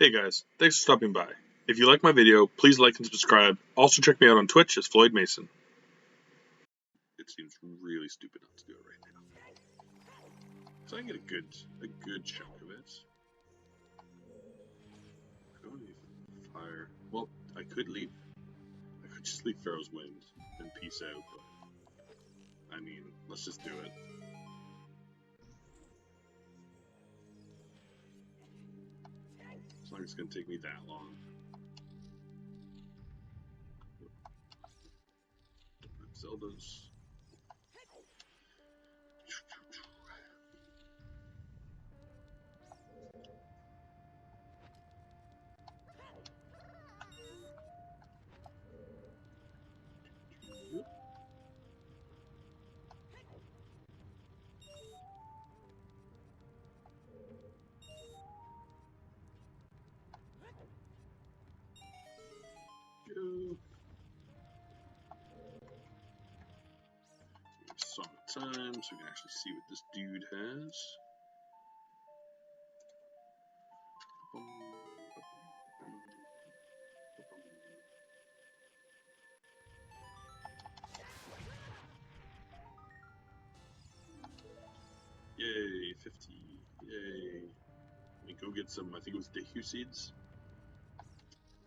Hey guys, thanks for stopping by. If you like my video, please like and subscribe. Also check me out on Twitch as Floyd Mason. It seems really stupid not to do it right now. So I get a good chunk of it. I don't need fire. Well, I could leave. I could just leave Pharaoh's Wind and peace out, but I mean, let's just do it. As long as it's gonna take me that long. Zelda's. Go. Some time so we can actually see what this dude has. Yay, 50. Yay. Let me go get some, I think it was Dehu seeds,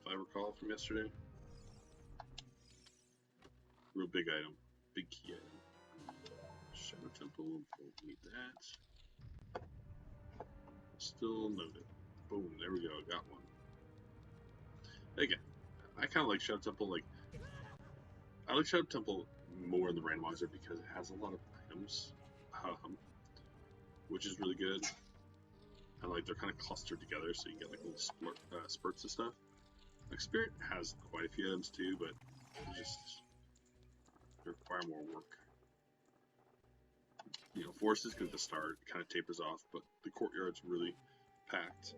if I recall from yesterday. Real big item. Big key item. Shadow Temple, don't need that. Still noted. Boom, there we go, I got one. Again, I kind of like Shadow Temple, I like Shadow Temple more in the randomizer because it has a lot of items, which is really good. And they're kind of clustered together, so you get little spurts of stuff. Spirit has quite a few items too, but they require more work. Forest is good at the start, it kind of tapers off, but the courtyard's really packed.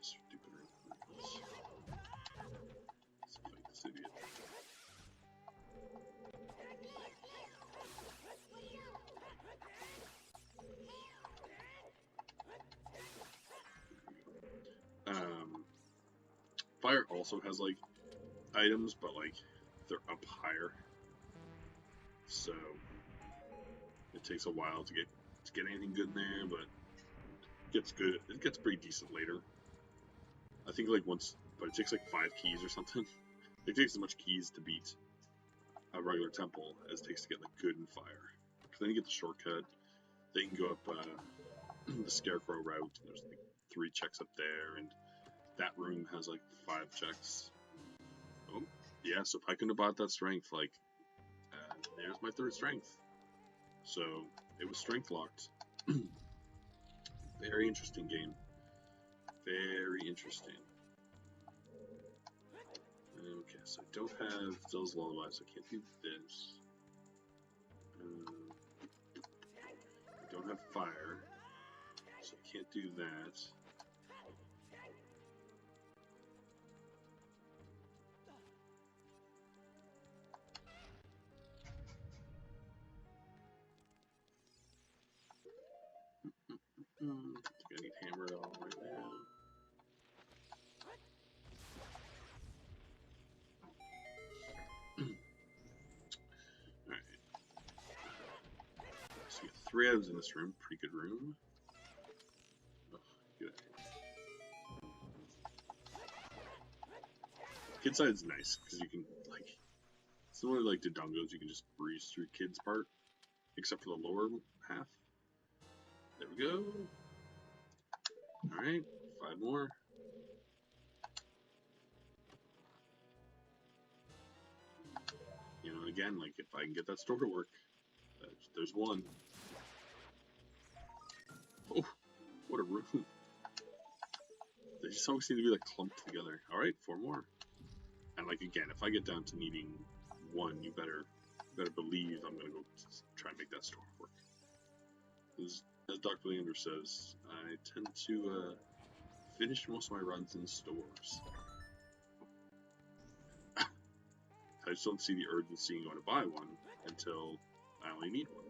Stupid room. Let's fight this idiot. Fire also has items, but they're up higher, so it takes a while to get anything good in there, but it gets good. It gets pretty decent later. I think but it takes 5 keys or something. It takes as much keys to beat a regular temple as it takes to get good in fire. Because then you get the shortcut. Then you can go up the Scarecrow route. And there's 3 checks up there, and that room has 5 checks. Oh, yeah. So if I couldn't have bought that strength, there's my 3rd strength. So it was strength locked. Very interesting game. Very interesting. Okay, so I don't have those lullabies, so I can't do this. I don't have fire, so I can't do that. I think I need hammer it all right now. Alright. So we got 3 items in this room. Pretty good room. Oh, good. Kid side is nice because you can similar to Dodongos, you can just breeze through Kid's part, except for the lower half. There we go. Alright, 5 more. Again, if I can get that store to work, there's one. Oh, what a room. They just always seem to be clumped together. Alright, 4 more. And again, if I get down to needing 1, you better believe I'm gonna go try and make that store work. As Dr. Leander says, I tend to finish most of my runs in stores. I just don't see the urgency in going to buy one until I only need one.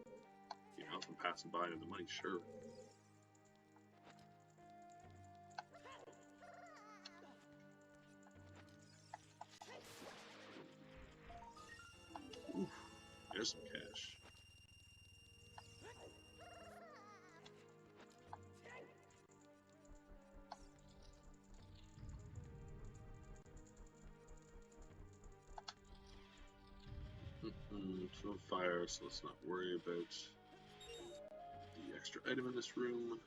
If I'm passing by and the money, sure. It's on fire, so let's not worry about the extra item in this room.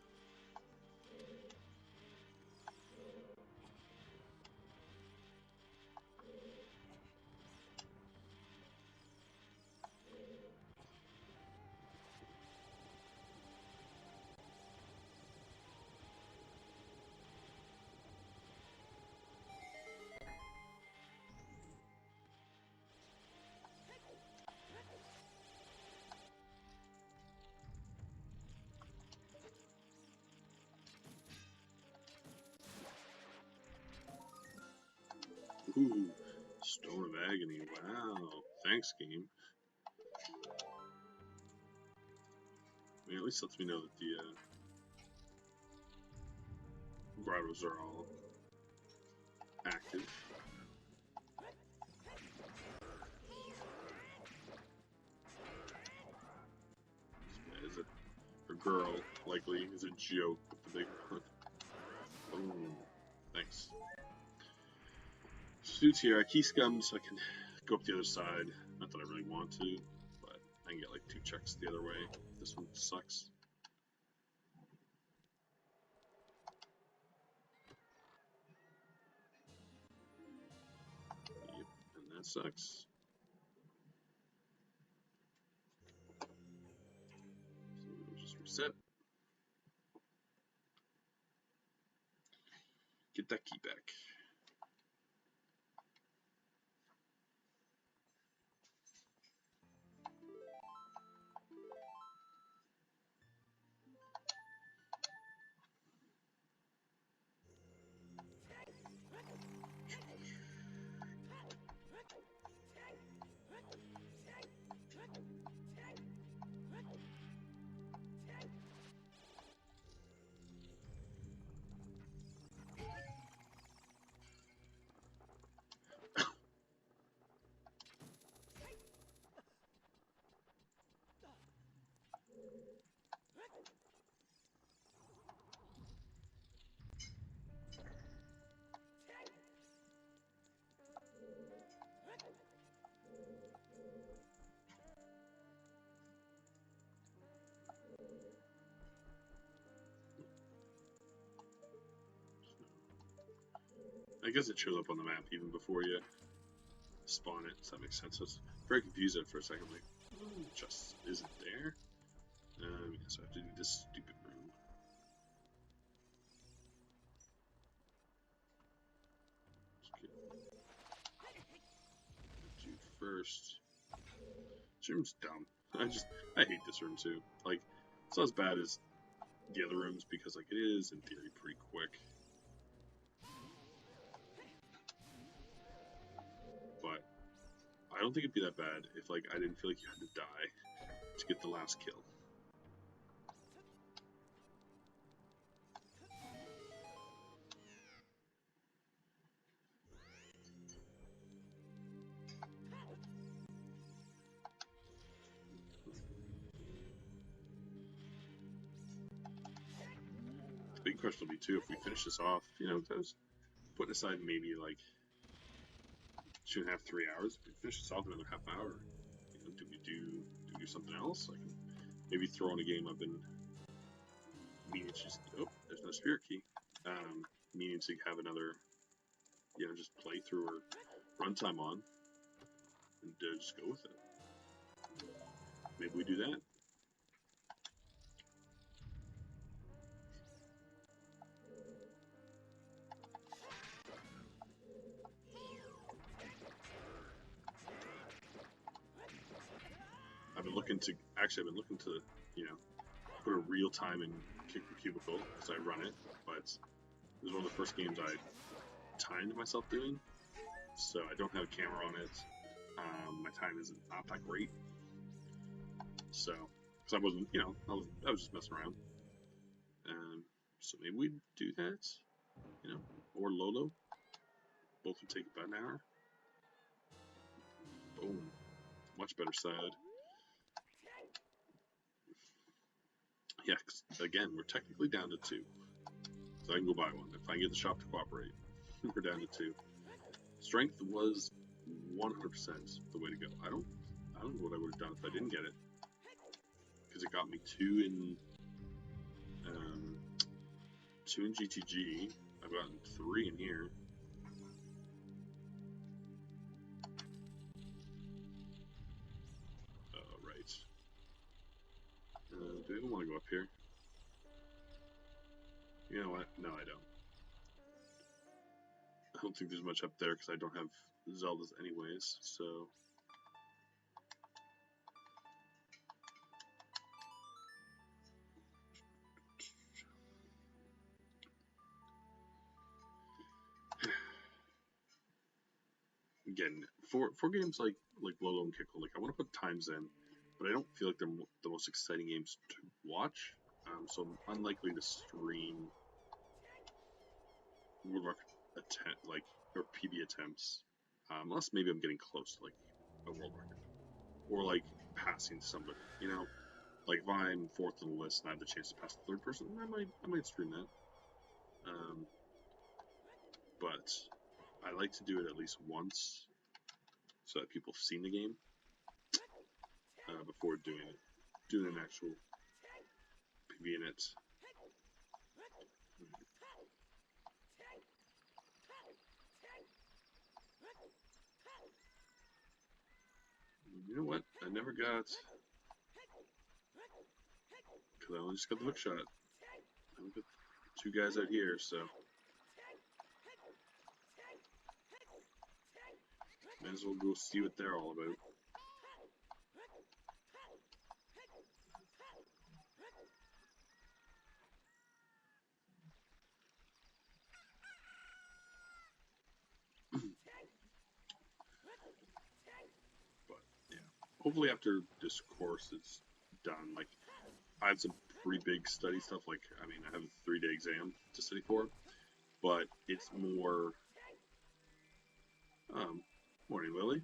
Ooh, Stone of Agony. Wow. Thanks, game. I mean, at least lets me know that the grottos are all active. Is it a girl? Likely is a joke with the big one. Oh, thanks. Suits here. I key scummed so I can go up the other side. Not that I really want to, but I can get like 2 checks the other way. This one sucks. Yep, and that sucks. So we'll just reset. Get that key back. I guess it shows up on the map even before you spawn it, so that makes sense. I was very confused at first. I'm like, it just isn't there. So I have to do this stupid room. Dude, first. This room's dumb. I hate this room too. Like, it's not as bad as the other rooms because, like, it is in theory pretty quick. But I don't think it'd be that bad if, like, I didn't feel like you had to die to get the last kill. The big question will be too if we finish this off. You know, I was putting aside maybe like 2.5, 3 hours. If we finish this off in another half hour, you know, do we do something else? I can maybe throw in a game I've been meaning to just. Oh, there's no spirit key. Meaning to have another, you know, just playthrough or runtime on, and just go with it. Maybe we do that. I've been looking to, you know, put a real time in Kick the Cubicle because I run it, but it was one of the first games I timed myself doing, so I don't have a camera on it. My time is not that great, so because I wasn't, you know, I was just messing around. So maybe we do that, you know, or Lolo. Both would take about an hour. Boom, much better side. Yeah, 'cause again, we're technically down to 2. So I can go buy one. If I can get the shop to cooperate, we're down to 2. Strength was 100% the way to go. I don't don't know what I would have done if I didn't get it. Because it got me 2 in GTG. I've gotten 3 in here. Oh, right. Do I even want to go up here? You know what? No, I don't. I don't think there's much up there because I don't have Zeldas anyways, so... Again, for games like Lolo and Kickle, like I want to put times in, but I don't feel like they're the most exciting games to watch. So I'm unlikely to stream World Record or PB attempts, unless maybe I'm getting close to like a world record or like passing somebody. You know, like if I'm 4th on the list and I have the chance to pass the 3rd person, I might stream that. But I like to do it at least once so that people have seen the game before doing an actual PB in it. You know what? I never got, because I only just got the hook shot. I only got 2 guys out here, so might as well go see what they're all about. But yeah, hopefully after this course is done, like I have some pretty big study stuff. Like I mean, I have a 3-day exam to study for, but it's more. Morning, Lily.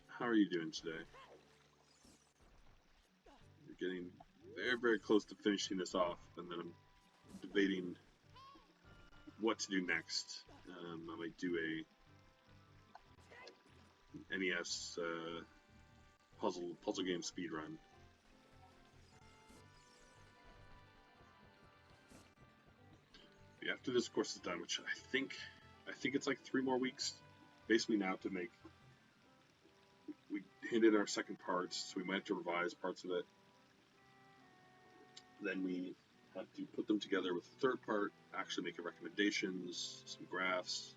How are you doing today? We're getting very, very close to finishing this off, and then I'm debating what to do next. I might do a NES puzzle game speed run. After this course is done, which I think it's like 3 more weeks, basically now to make. We hinted our second part, so we might have to revise parts of it. Then we have to put them together with the 3rd part, actually make recommendations, some graphs.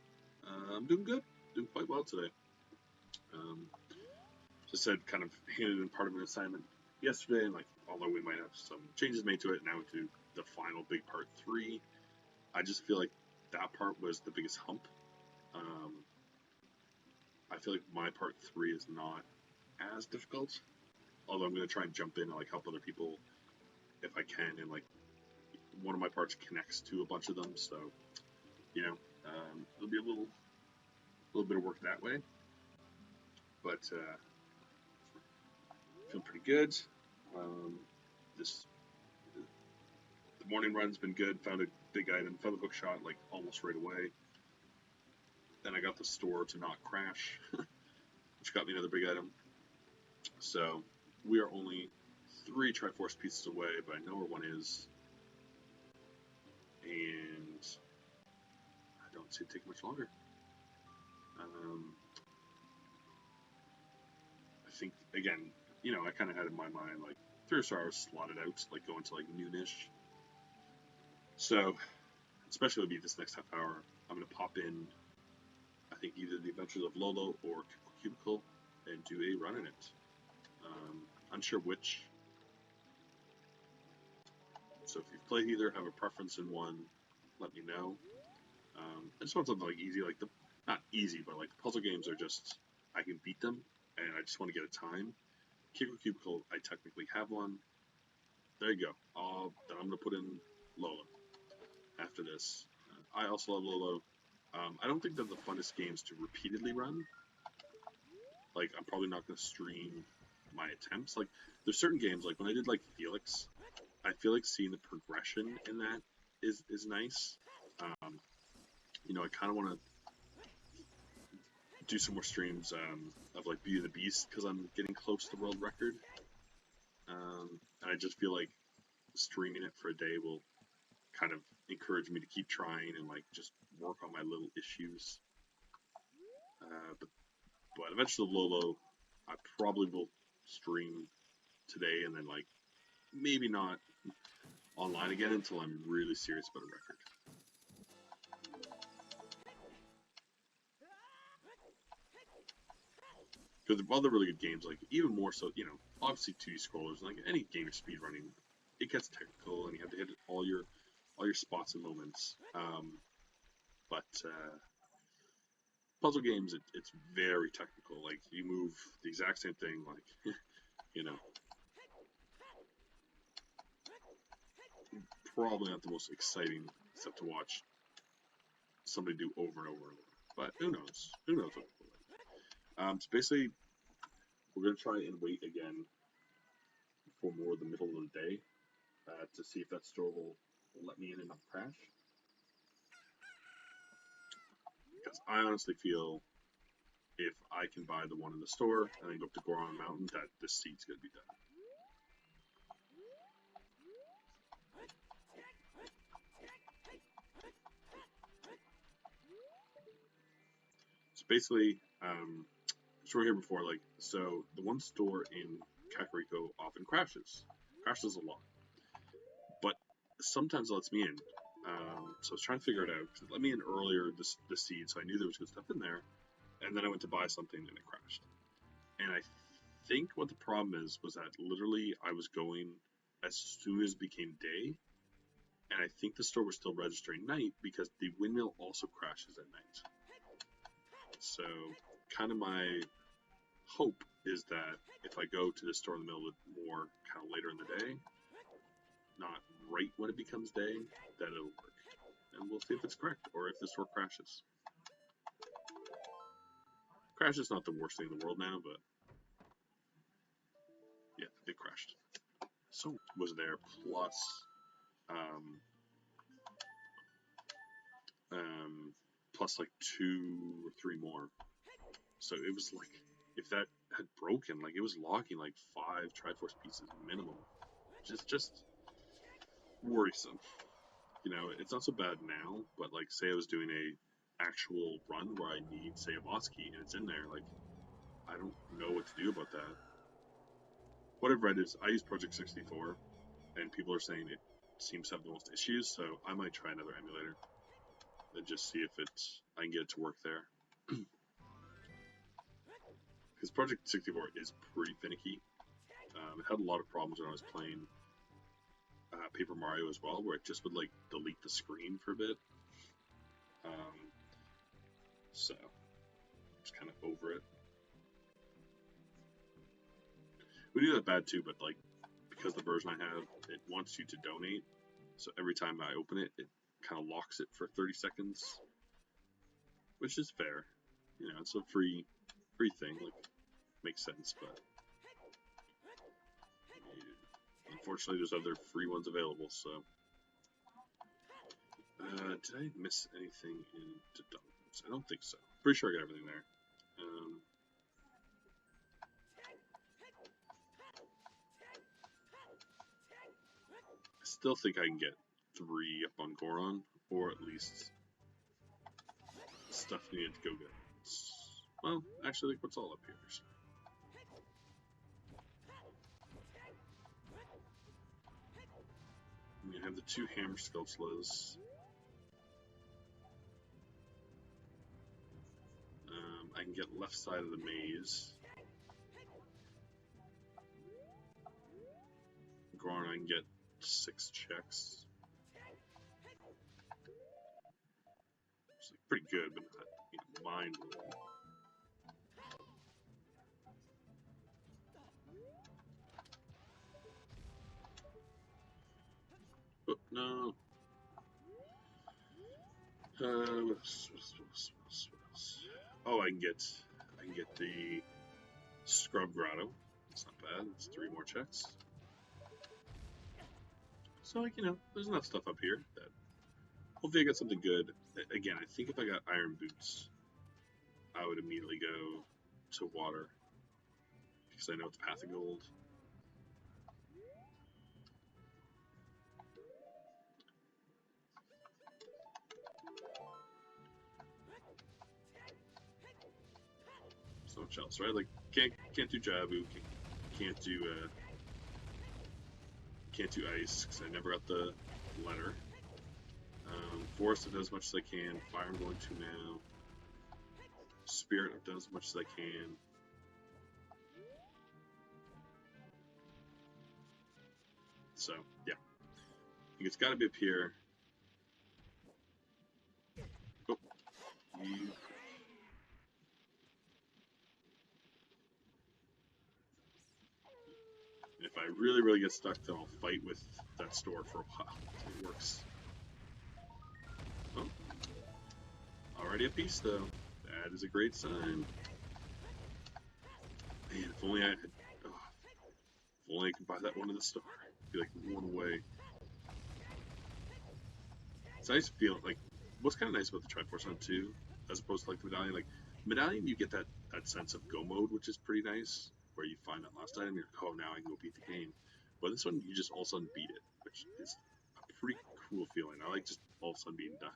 I'm doing good, doing quite well today. As I said, kind of handed in part of an assignment yesterday, and like although we might have some changes made to it, now to the final big part 3. I just feel like that part was the biggest hump. I feel like my part 3 is not as difficult, although I'm going to try and jump in and like help other people if I can, and like one of my parts connects to a bunch of them, so you know, it'll be a little bit of work that way, but feel pretty good. The morning run's been good. Found a big item, found the hook shot like almost right away. Then I got the store to not crash, which got me another big item. So we are only 3 Triforce pieces away, but I know where one is, and I don't see it taking much longer. I think again, you know, I kind of had in my mind like 3 or 4 hours slotted out, like going to like noonish. So, especially would be this next half hour, I'm gonna pop in. I think either the Adventures of Lolo or Cubicle and do a run in it. Unsure which. So if you've played either, have a preference in one, let me know. I just want something like easy, like not easy, but like the puzzle games are just, I can beat them, and I just want to get a time. Cubicle, I technically have one. There you go. Then I'm gonna put in Lolo after this. I also love Lolo. I don't think they're the funnest games to repeatedly run. Like, I'm probably not going to stream my attempts. Like, there's certain games, like when I did like Felix, I feel like seeing the progression in that is nice. You know, I kind of want to do some more streams of like Beauty and the Beast because I'm getting close to the world record. And I just feel like streaming it for a day will kind of encourage me to keep trying and like just work on my little issues. But eventually Lolo, I probably will stream today and then like maybe not online again until I'm really serious about a record. Because other really good games, like even more so, you know, obviously 2D scrollers, like any game of speedrunning, it gets technical and you have to hit all your spots and moments. But puzzle games, it's very technical. Like you move the exact same thing, like you know, probably not the most exciting stuff to watch somebody do over and over and over. But who knows? Who knows what people like? So basically, we're gonna try and wait again for more of the middle of the day to see if that store will let me in and not crash. Because I honestly feel if I can buy the one in the store and then go up to Goron Mountain, that this seed's gonna be done. So basically, store here before, like, so the one store in Kakariko often crashes a lot, but sometimes it lets me in. So I was trying to figure it out because it let me in earlier this seed, so I knew there was good stuff in there, and then I went to buy something and it crashed. And I think what the problem was that literally I was going as soon as it became day, and I think the store was still registering night because the windmill also crashes at night. So kind of my hope is that if I go to the store in the middle of more kind of later in the day, not right when it becomes day, that it'll work. And we'll see if it's correct or if the store crashes. Crash is not the worst thing in the world now, but yeah, it crashed. So was there plus plus like 2 or 3 more. So it was like if that had broken, like it was locking like 5 Triforce pieces minimum. Just worrisome. You know, it's not so bad now, but like say I was doing a actual run where I need, say, a boss key and it's in there, like I don't know what to do about that. What I've read is I use Project 64 and people are saying it seems to have the most issues, so I might try another emulator and just see if I can get it to work there. Because Project 64 is pretty finicky. It had a lot of problems when I was playing Paper Mario as well, where it just would like delete the screen for a bit. So just kind of over it. We do that bad too, but like because the version I have, it wants you to donate. So every time I open it, it kind of locks it for 30 seconds, which is fair. You know, it's a free thing. Like makes sense, but unfortunately, there's other free ones available. So, did I miss anything in developments? I don't think so. Pretty sure I got everything there. I still think I can get 3 up on Goron, or at least stuff needed to go get. Well, actually, what's all up here? We have the 2 hammer sculptulas. I can get left side of the maze. Goron, I can get 6 checks. It's like pretty good, but not, you know, mind-blowing. Oh, no. What else? Oh, I can get the Scrub Grotto. It's not bad. It's 3 more checks. So, like, you know, there's enough stuff up here that hopefully I got something good. Again, I think if I got Iron Boots, I would immediately go to water because I know it's path of gold. So much else, right? Like can't do Jabu, can't do ice because I never got the letter. Forest I've done as much as I can. Fire I'm going to now. Spirit I've done as much as I can. So yeah, I think it's got to be up here. Oh, you. If I really get stuck, then I'll fight with that store for a while. It works. Oh, already a piece though. That is a great sign. Man, if only I could. Oh, if only I could buy that one at the store. I'd be like one away. It's nice feeling like. What's kind of nice about the Triforce Hunt too, as opposed to like the medallion. Like medallion, you get that sense of go mode, which is pretty nice. Where you find that last item, you're like, oh, now I can go beat the game. But this one, you just all of a sudden beat it, which is a pretty cool feeling. I like just all of a sudden being done.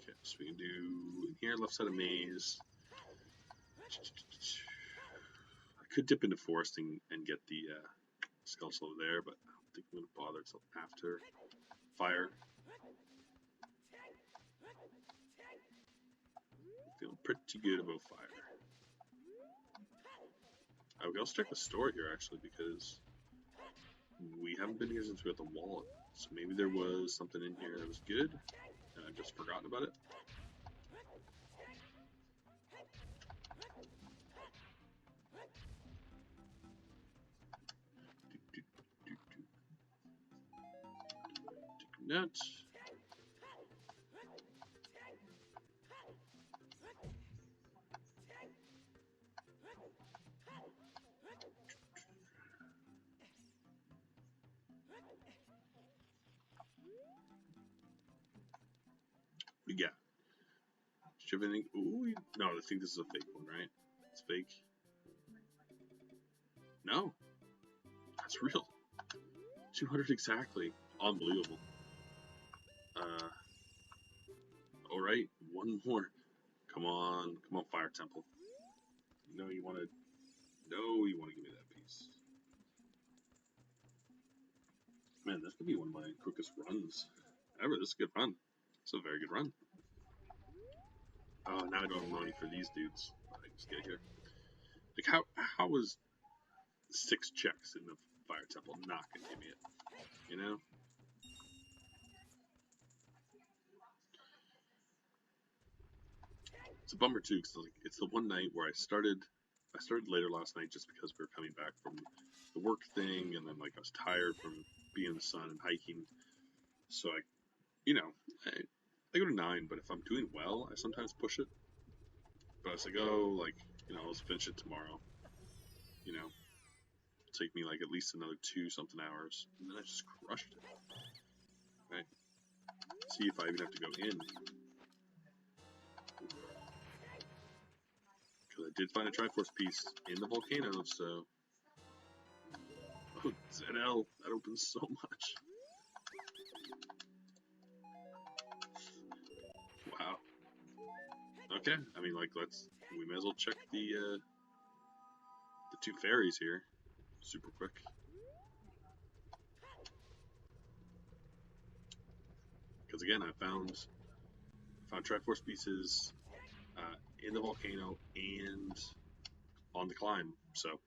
Okay, so we can do in here, left side of maze. I could dip into forest and get the skeletal there, but I don't think I'm going to bother until after. Fire. Feeling pretty good about fire. I would also check the store here actually because we haven't been here since we got the wallet. So maybe there was something in here that was good and I've just forgotten about it. Nut. We got. Should have anything? Ooh, no, I think this is a fake one, right? It's fake. No, that's real. 200 exactly. Unbelievable. All right, one more. Come on, Fire Temple. No, you want to. No, you want to give me that piece. Man, this could be one of my quickest runs ever. This is a good run. It's a very good run. Oh, now I don't have money for these dudes. I just get here. Like, how was 6 checks in the Fire Temple not gonna give me it? You know? It's a bummer too, because like it's the one night where I started later last night just because we were coming back from the work thing, and then like I was tired from being in the sun and hiking. So I go to 9, but if I'm doing well, I sometimes push it. But I was like, oh, like let's finish it tomorrow. You know, take me like at least another 2 something hours, and then I just crushed it. Right. See if I even have to go in. Because I did find a Triforce piece in the volcano, so... Oh, ZL! That opens so much. Wow. Okay, I mean, like, we may as well check the 2 fairies here. Super quick. Because again, I found Triforce pieces in the volcano and on the climb, so...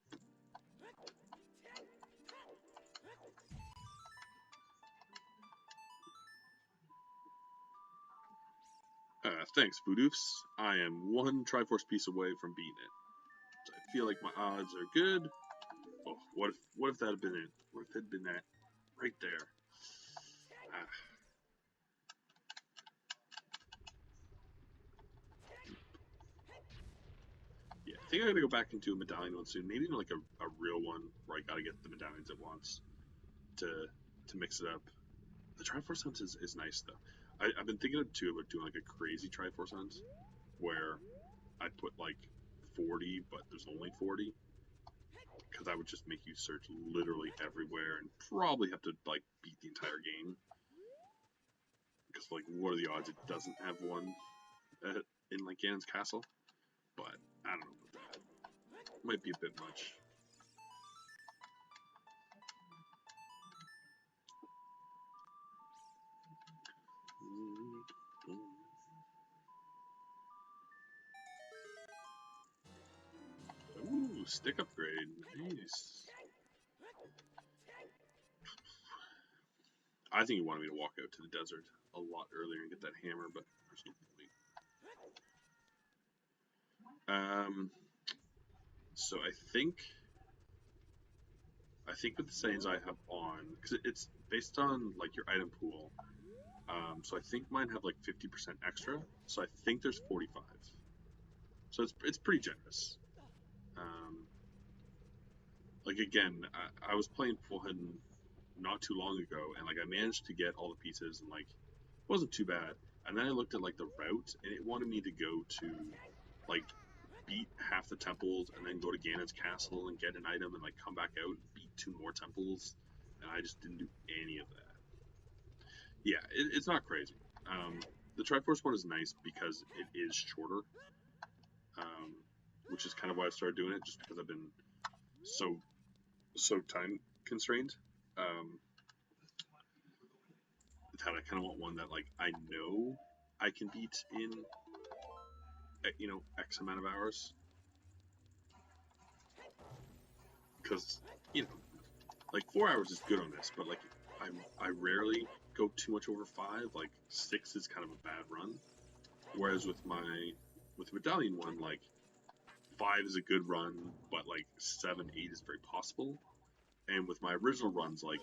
Thanks, Voodoofs. I am 1 Triforce piece away from beating it. I feel like my odds are good. Oh, what if that had been it? What if it had been that right there? Yeah, I think I gotta go back into a medallion one soon. Maybe even like a real one where I gotta get the medallions at once. to mix it up. The Triforce hunt is nice though. I've been thinking too about doing like a crazy Triforce hunt where I put like 40, but there's only 40, because that would just make you search literally everywhere and probably have to like beat the entire game. Because like, what are the odds it doesn't have one in like Ganon's castle? But I don't know about that. Might be a bit much. Ooh, stick upgrade. Nice. I think he wanted me to walk out to the desert a lot earlier and get that hammer, but there's no point. So I think with the settings I have on, because it's based on like your item pool. So I think mine have like 50% extra. So I think there's 45. So it's pretty generous. Like again, I was playing full head not too long ago, and like I managed to get all the pieces, and like it wasn't too bad. And then I looked at like the route, and it wanted me to go to like beat half the temples, and then go to Ganon's castle and get an item, and like come back out and beat 2 more temples, and I just didn't do any of that. Yeah, it's not crazy. The Triforce one is nice because it is shorter, which is kind of why I started doing it, just because I've been so time constrained. That I kind of want one that like I know I can beat in X amount of hours, because like 4 hours is good on this, but like I rarely go too much over 5. Like 6 is kind of a bad run, whereas with the medallion one, like 5 is a good run, but like 7, 8 is very possible. And with my original runs, like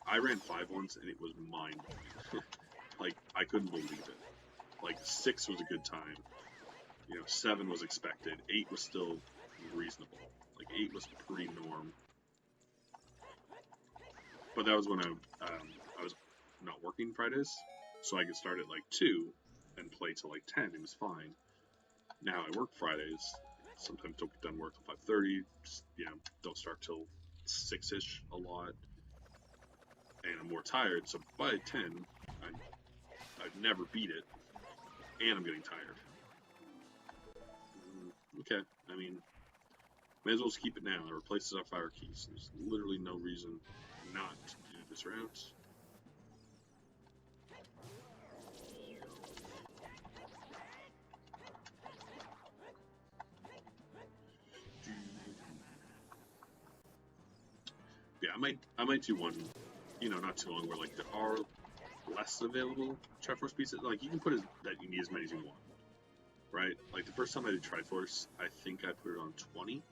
I ran 5 once and it was mind blowing. Like I couldn't believe it. Like 6 was a good time. 7 was expected. 8 was still reasonable. Like 8 was pretty norm. But that was when I was not working Fridays, so I could start at like 2 and play till like 10. It was fine. Now I work Fridays. Sometimes don't get done work till 5:30. Don't start till 6ish a lot, and I'm more tired. So by 10, I've never beat it, and I'm getting tired. Okay, I mean, may as well just keep it now. It replaces our fire keys. There's literally no reason not to do this route. Yeah, I might do one, not too long, where like there are less available Triforce pieces. Like you can put that you need as many as you want, right? Like the first time I did Triforce, I think I put it on 20,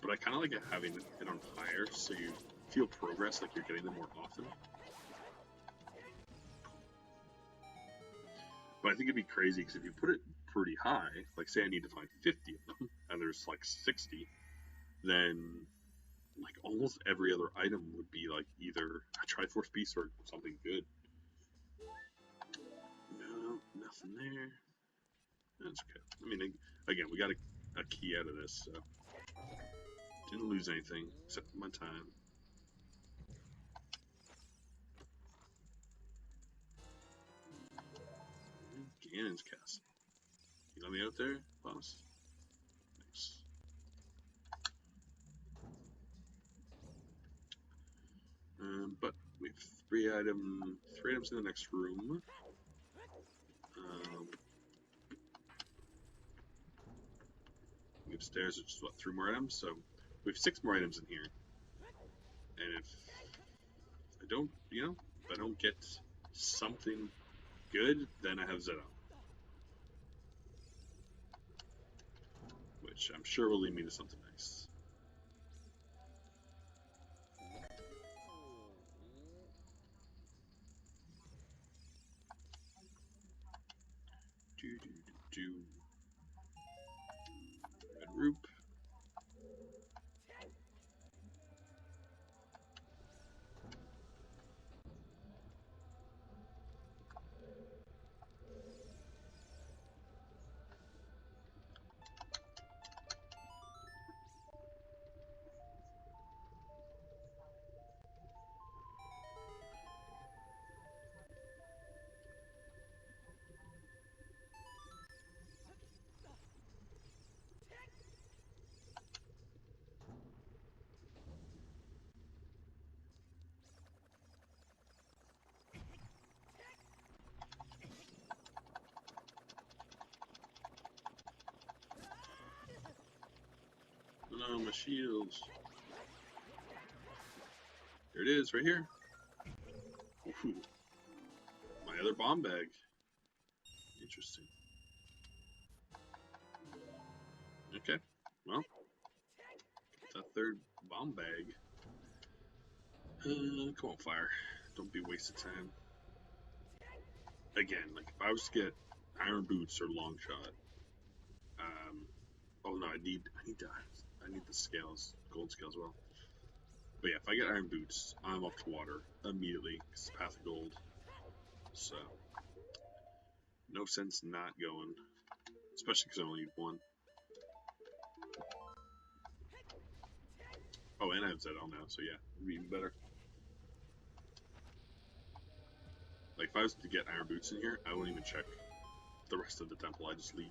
but I kind of like having it on higher, so you feel progress, like you're getting them more often. But I think it'd be crazy because if you put it pretty high, like say I need to find 50 of them, and there's like 60, then like almost every other item would be like either a Triforce piece or something good. No, nothing there. That's okay. I mean, again, we got a key out of this, so didn't lose anything except my time. Ganon's castle. You let me out there, boss? Thanks. But we have 3 items in the next room. Upstairs, which is what, 3 more items? So we have 6 more items in here. And if I don't, if I don't get something good, then I have Zeta, which I'm sure will lead me to something nice. Red Roop. Oh, my shields. There it is, right here. Ooh, my other bomb bag. Interesting. Okay, well, that third bomb bag. Come on, fire. Don't be a waste of time. Again, like if I was to get iron boots or long shot, oh no, I need the scales, gold scales as well. But yeah, if I get iron boots, I'm up to water immediately. It's path of gold. So no sense not going, especially because I only need one. Oh, and I have ZL now, so yeah, it'd be even better. Like if I was to get iron boots in here, I wouldn't even check the rest of the temple. I just leave.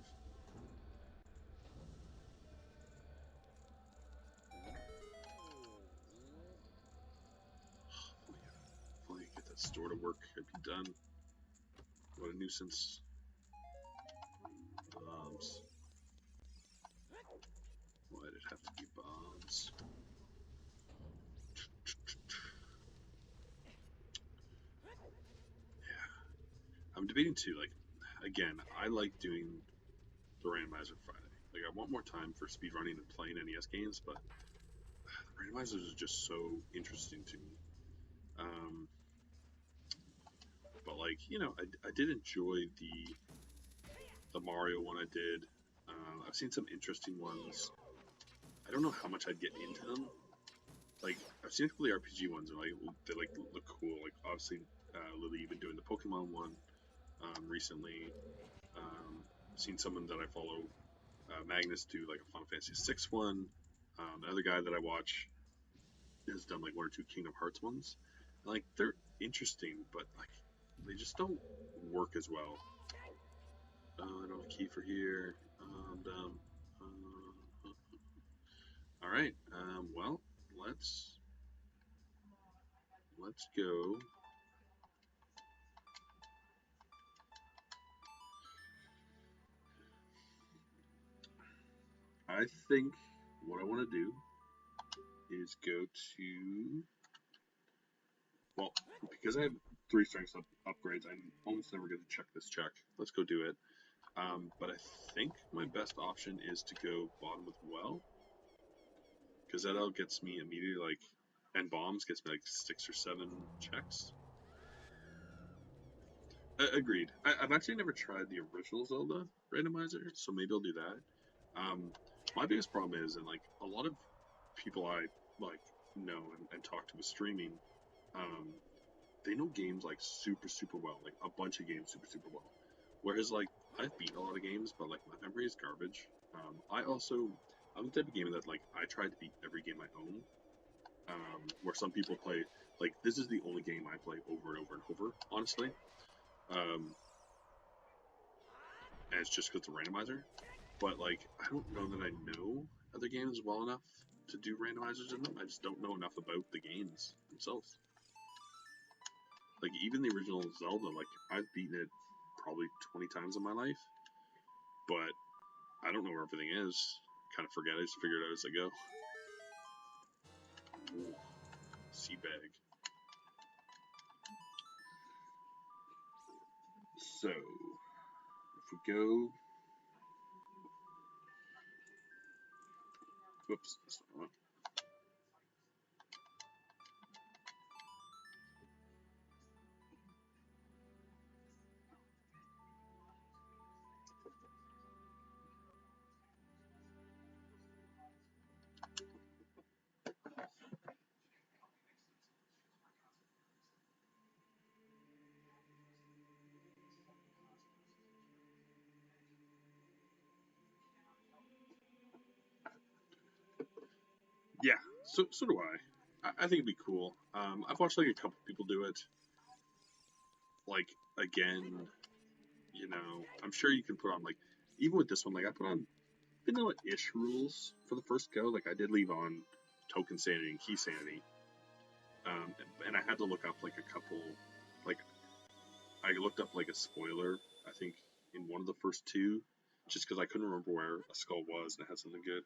If only I get that store to work, I'd be done. What a nuisance. Bombs. Why did it have to be bombs? Yeah. I'm debating too, like, again, I like doing the Randomizer Friday. Like, I want more time for speedrunning and playing NES games, but the Randomizers are just so interesting to me. But, like, you know, I did enjoy the Mario one I did. I've seen some interesting ones. I don't know how much I'd get into them. Like, I've seen a couple of the RPG ones, and like they like look cool. Like, obviously, Lily, you've been doing the Pokemon one recently. Seen someone that I follow, Magnus, do like a Final Fantasy VI one. The other guy that I watch has done like one or two Kingdom Hearts ones. And, like, they're interesting, but like they just don't work as well. I don't have a key for here. All right. Well, let's go. I think what I want to do is go to, well, because I have 3 strength upgrades, I'm almost never going to check this check. Let's go do it. But I think my best option is to go bottom with well, because that gets me immediately, like, and bombs gets me like 6 or 7 checks. Agreed. I've actually never tried the original Zelda randomizer, so maybe I'll do that. My biggest problem is, and like a lot of people I like know and talk to with streaming, um, they know games like super well, like a bunch of games super well. Whereas like I've beat a lot of games, but like my memory is garbage. I'm the type of gamer that like I try to beat every game I own. Where some people play, like, this is the only game I play over and over and over, honestly. Um, and it's just because it's a randomizer. But like I don't know that I know other games well enough to do randomizers in them. I just don't know enough about the games themselves. Like even the original Zelda, like I've beaten it probably 20 times in my life, but I don't know where everything is. Kind of forget. I just figure it out as I go. Ooh, sea bag. So if we go, whoops, that's not one. Yeah, so do I think it'd be cool. I've watched like a couple people do it. Like again, you know, I'm sure you can put on like even with this one, like I put on vanilla-ish rules for the first go. Like I did leave on token sanity and key sanity, and I had to look up like a couple. Like I looked up like a spoiler, I think in one of the first 2, just because I couldn't remember where a skull was and it had something good.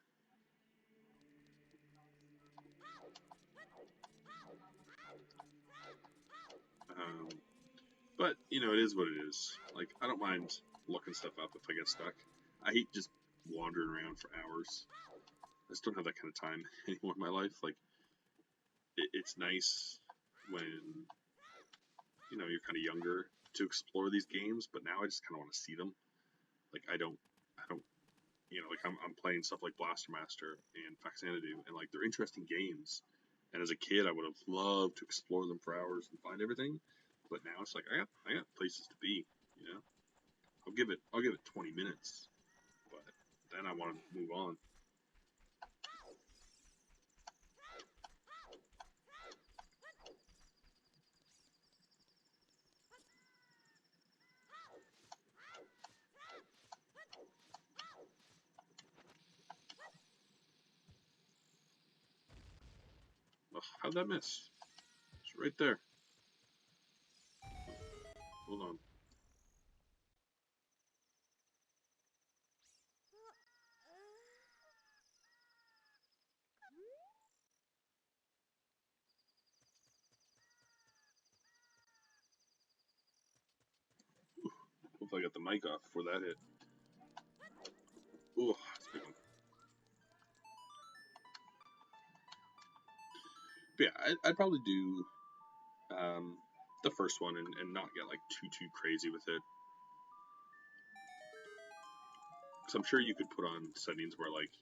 But, you know, it is what it is. Like, I don't mind looking stuff up if I get stuck. I hate just wandering around for hours. I just don't have that kind of time anymore in my life. Like, it's nice when, you know, you're kind of younger to explore these games, but now I just kind of want to see them. Like, I don't, you know, like I'm playing stuff like Blaster Master and Keysanity, and like they're interesting games. And as a kid, I would have loved to explore them for hours and find everything. But now it's like I got places to be. You know, I'll give it 20 minutes, but then I want to move on. Ugh, how'd that miss? It's right there. Hold on. Hopefully I got the mic off before that hit. Ooh, that's a big one. But yeah, I'd probably do the first one and not get like too crazy with it. Because I'm sure you could put on settings where like,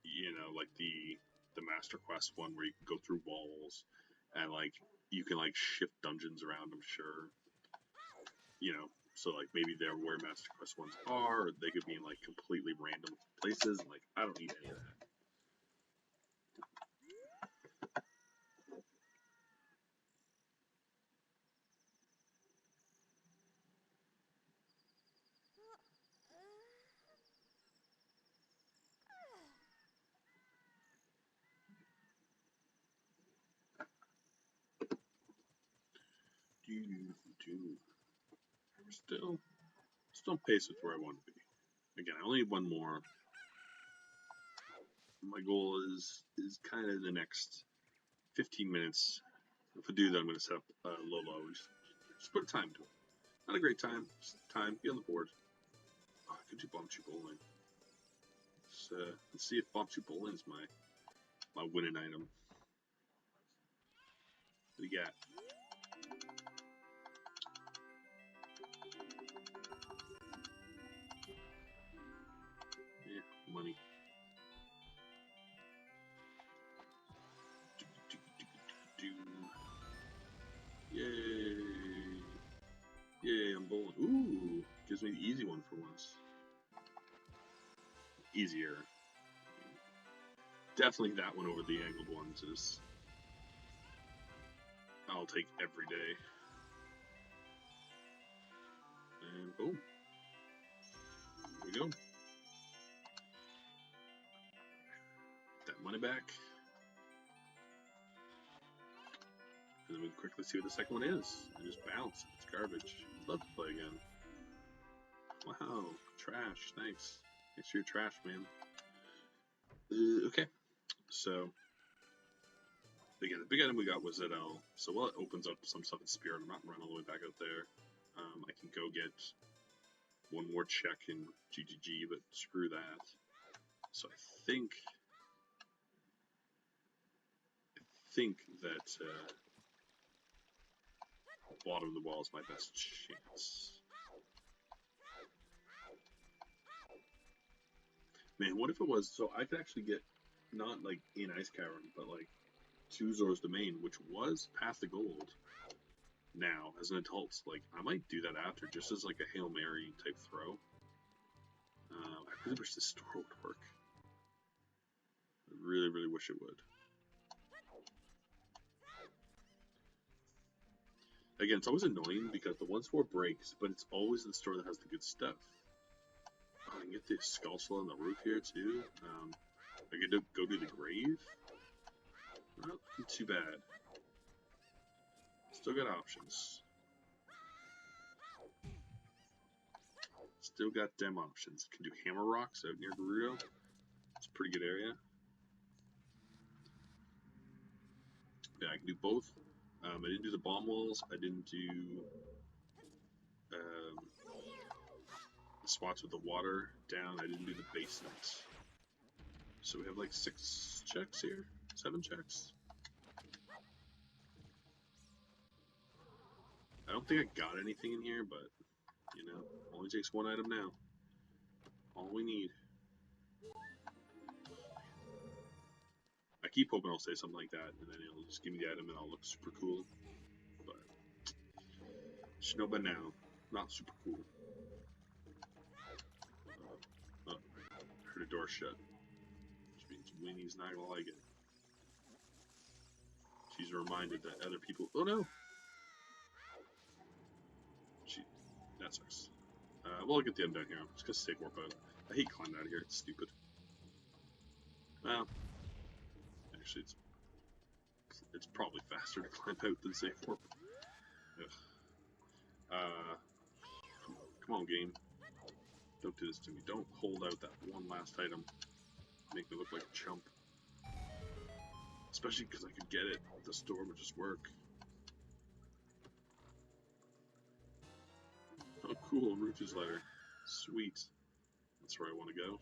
you know, like the Master Quest one where you can go through walls and like you can like shift dungeons around. I'm sure, you know. So like maybe they're where Master Quest ones are, or they could be in like completely random places. Like I don't need any of that. Still on pace with where I want to be. Again, I only need one more. My goal is kind of the next 15 minutes. If I do that, I'm going to set up low. Just put a time to it. Not a great time. Just time. Be on the board. Oh, I could do Bombchu Bowling. Let's see if Bombchu Bowling is my winning item. What do you got? Yeah, money. Yay! Yay, I'm bowling. Ooh, gives me the easy one for once. Easier. Definitely that one over the angled ones is. I'll take every day. And boom. There we go. That money back. And then we can quickly see what the second one is. And just bounce. It's garbage. I'd love to play again. Wow. Trash. Thanks. Thanks for your trash, man. Okay. So, again, the big item we got was that L. So while it opens up some stuff in Spirit, I'm not running all the way back out there. I can go get one more check in GGG, but screw that. So I think that bottom of the wall is my best chance. Man, what if it was, so I could actually get, not like in Ice Cavern, but like 2 Zora's Domain, which was past the gold now as an adult. Like, I might do that after, just as like a Hail Mary type throw. I really wish this store would work. I really, really wish it would. Again, it's always annoying because the 1-4 breaks, but it's always the store that has the good stuff. Oh, I can get the Skullskull on the roof here too. I could go to the grave. Not too bad. Still got options. Still got them options. Can do Hammer Rocks out near Gerudo. It's a pretty good area. Yeah, I can do both I didn't do the bomb walls. I didn't do the spots with the water down. I didn't do the basement. So we have like 6 checks here, 7 checks. I don't think I got anything in here, but you know, only takes 1 item now. All we need. I keep hoping I'll say something like that, and then it'll just give me the item and I'll look super cool. But you should know by now, not super cool. Heard a door shut, which means Winnie's not gonna like it. She's reminded that other people. Oh no! That sucks. Well, I'll get the end down here. I'm just gonna safe warp out. I hate climbing out of here. It's stupid. Well, actually, it's probably faster to climb out than safe warp. Come on, game. Don't do this to me. Don't hold out that one last item. Make me look like a chump. Especially because I could get it. The store would just work. Oh, cool. Rufus letter. Sweet. That's where I want to go.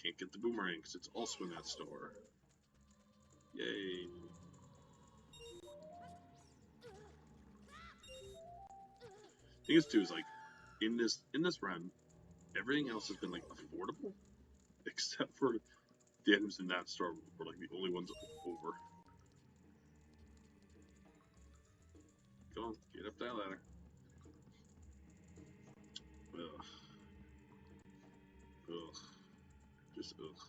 Can't get the boomerang because it's also in that store. Yay. Thing is too is like in this run, everything else has been like affordable, except for the items in that store were like the only ones over. Come on, get up that ladder. Ugh. Ugh. Just ugh.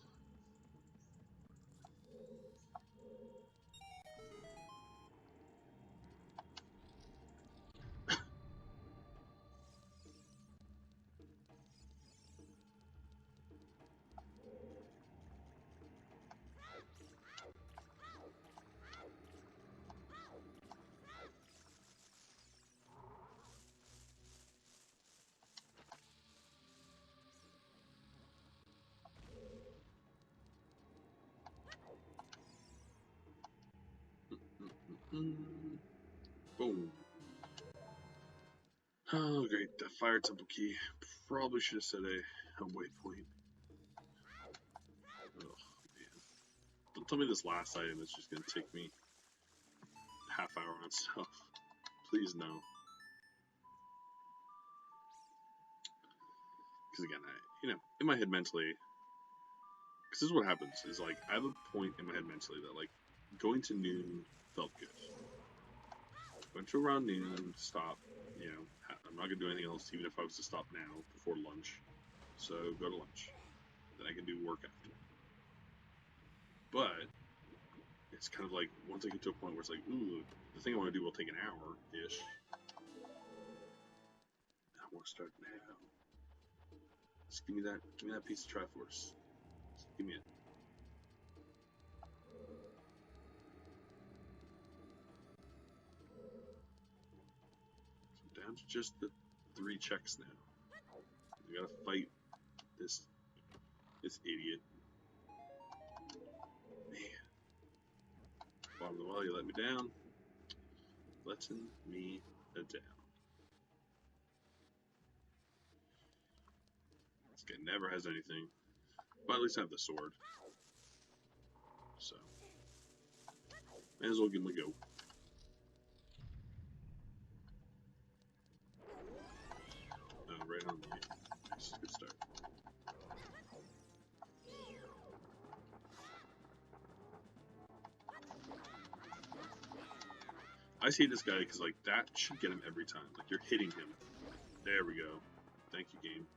Boom. Oh, great. The fire temple key. Probably should have said a waypoint. Oh, man. Don't tell me this last item is just going to take me half hour on stuff. Please no. Because again, in my head mentally, because this is what happens, is like, I have a point in my head mentally that like, going to noon felt good. Went to around noon, stop, I'm not going to do anything else even if I was to stop now before lunch. So go to lunch. Then I can do work after. But it's kind of like, once I get to a point where it's like, ooh, the thing I want to do will take an hour-ish. I want to start now. Just give me that piece of Triforce. Just give me it. So down to just the 3 checks now. We gotta fight this idiot. Man. Bottom of the well, you let me down. Letting me down. This guy never has anything. But at least I have the sword. So. May as well give him a go. Right on the nice. Good start. I see this guy because like that should get him every time. Like you're hitting him. There we go. Thank you, game.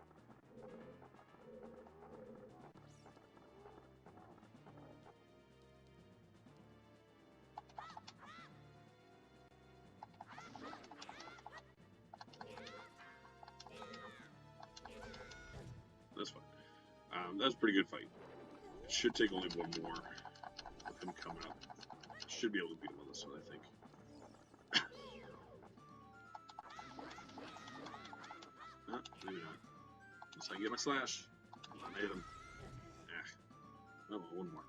That's fine. That was a pretty good fight. It should take only one more of him coming up. Should be able to beat him on this one, I think. Maybe not. Unless I can get my slash. I hit him. Oh well, one more.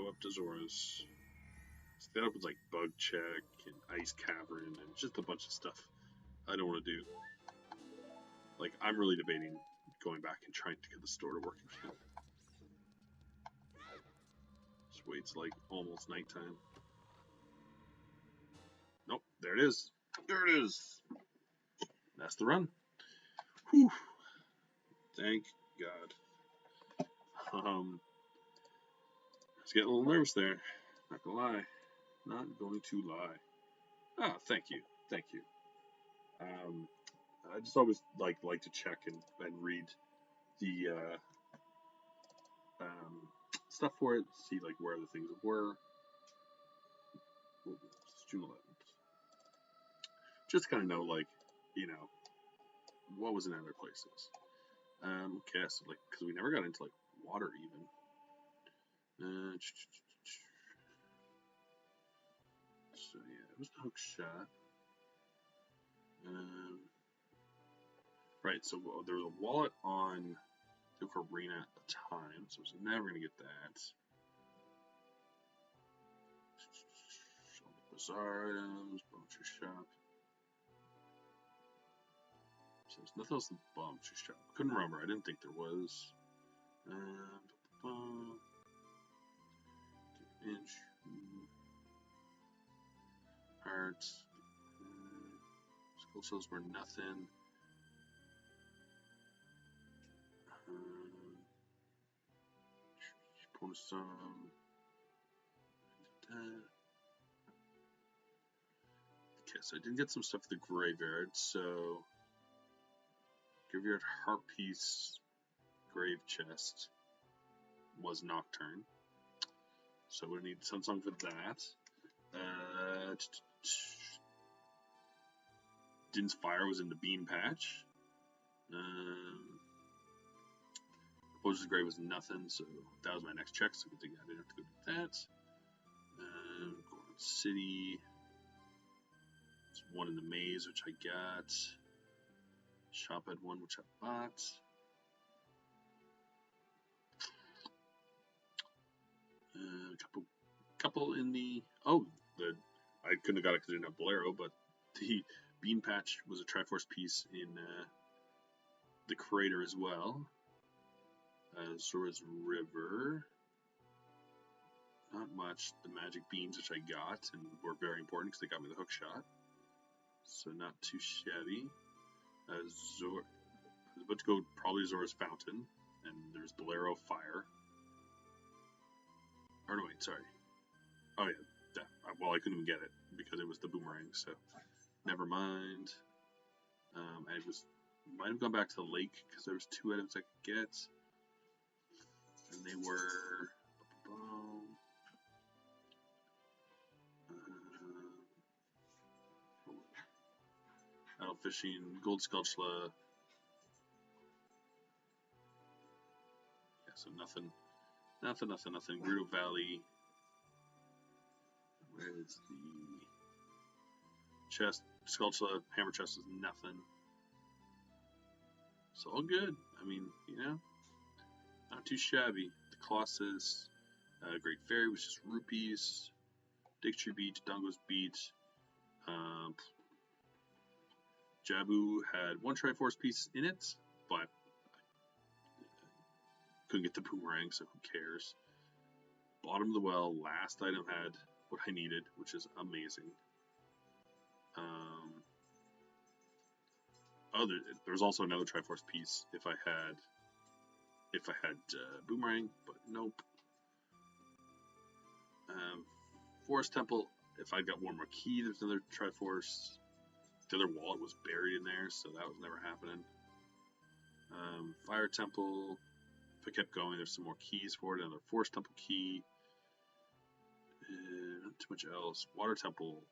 go up to Zora's. So that opens like Bug Check and Ice Cavern and just a bunch of stuff I don't want to do. Like, I'm really debating going back and trying to get the store to work again. Just wait till like almost nighttime. Nope, there it is. There it is. That's the run. Whew. Thank God. I was getting a little nervous there. Not gonna lie. Not going to lie. Ah, thank you. Thank you. I just always like to check and read the stuff for it, see like where the things were. It's June 11th. Just kind of know, like, you know, what was in other places. Okay, so like, because we never got into like water even. So yeah, it was the hook shot. Right, so there was a wallet on the Ocarina at the time, so I was never gonna get that. Bizarre items, Bumcher Shop. So there's nothing else in Bumcher Shop. Couldn't remember. I didn't think there was. Inch. Hearts. Skull cells were nothing. Bonus some. Okay, so I did get some stuff at the graveyard, so graveyard heart piece grave chest was Nocturne. So we need some song for that. Din's Fire was in the bean patch. Poacher's Grave was nothing, so that was my next check, so good thing I didn't have to go do that. Golden City. There's one in the maze, which I got. Shop had one, which I bought. Couple in the I couldn't have got it because I didn't have Bolero, but the bean patch was a Triforce piece in the crater as well. Zora's River. Not much. The magic beans, which I got and were very important because they got me the hook shot. So not too shabby. I was about to go probably Zora's Fountain, and there's Bolero Fire. Or no, wait, sorry. Oh yeah, well I couldn't even get it because it was the boomerang, so never mind. I might have gone back to the lake because there was 2 items I could get, and they were Idle Fishing, Gold Sculptula. Yeah, so nothing. Gerudo Valley. Where's the chest? Sculptula, Hammer Chest is nothing. It's all good. I mean, you know, not too shabby. The Colossus, Great Fairy was just rupees. Dictionary Beach, Dongo's Beach. Jabu had 1 Triforce piece in it, but couldn't get the boomerang, so who cares? Bottom of the well, last item had what I needed, which is amazing. There's also another Triforce piece if I had boomerang, but nope. Forest Temple, if I got one more key, there's another Triforce. The other wallet was buried in there, so that was never happening. Fire Temple, if I kept going, there's some more keys for it. Another Forest Temple key. Not too much else. Water Temple,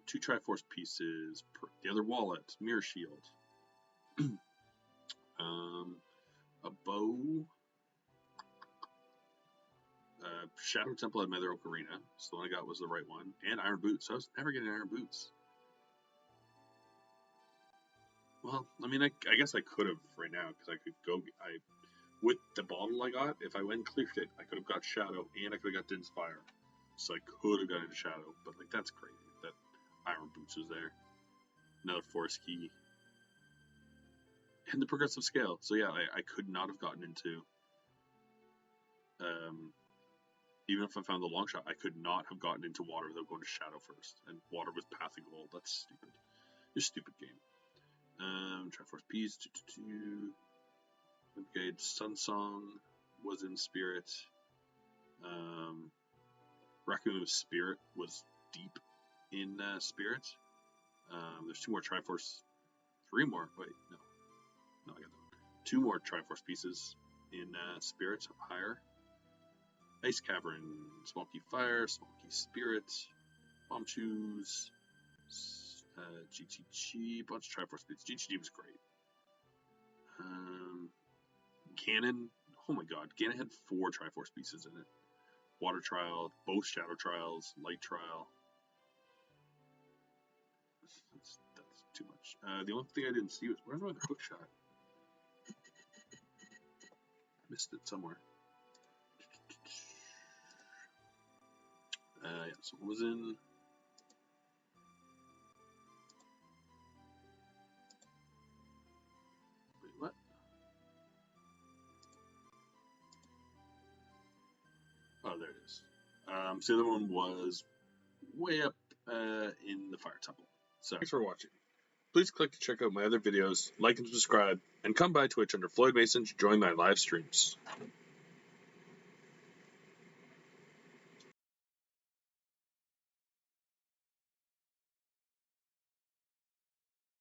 2 Triforce pieces. The other wallet, Mirror Shield. A bow. Shadow Temple had my other Ocarina, so the one I got was the right one. And Iron Boots, so I was never getting Iron Boots. Well, I mean, I guess I could have right now, because I could go, I with the bottle I got, if I went and cleared it, I could have got Shadow and I could have got Din's Fire. So I could have gotten into Shadow, but like that's crazy that Iron Boots was there. Another Force Key. And the progressive scale. So yeah, I could not have gotten into even if I found the long shot, I could not have gotten into water without going to Shadow first. And water was Path of Gold. That's stupid. It's a stupid game. Triforce Peas. Okay, Sun Song was in Spirit. Raccoon of Spirit was deep in Spirit. There's 2 more Triforce. 3 more. Wait, no. No, I got that. 2 more Triforce pieces in Spirit up higher. Ice Cavern, Smoky Fire, Smoky Spirit, Bomb Shoes, GTG, bunch of Triforce pieces. GTG was great. Ganon, oh my god, Ganon had 4 Triforce pieces in it. Water Trial, both Shadow Trials, Light Trial. That's too much. The only thing I didn't see was, where's my hook shot? Missed it somewhere. Yeah, so it was in... Wait, what? Oh, there it is. So the other one was way up in the Fire Temple. So thanks for watching. Please click to check out my other videos, like and subscribe, and come by Twitch under Floyd Mason to join my live streams.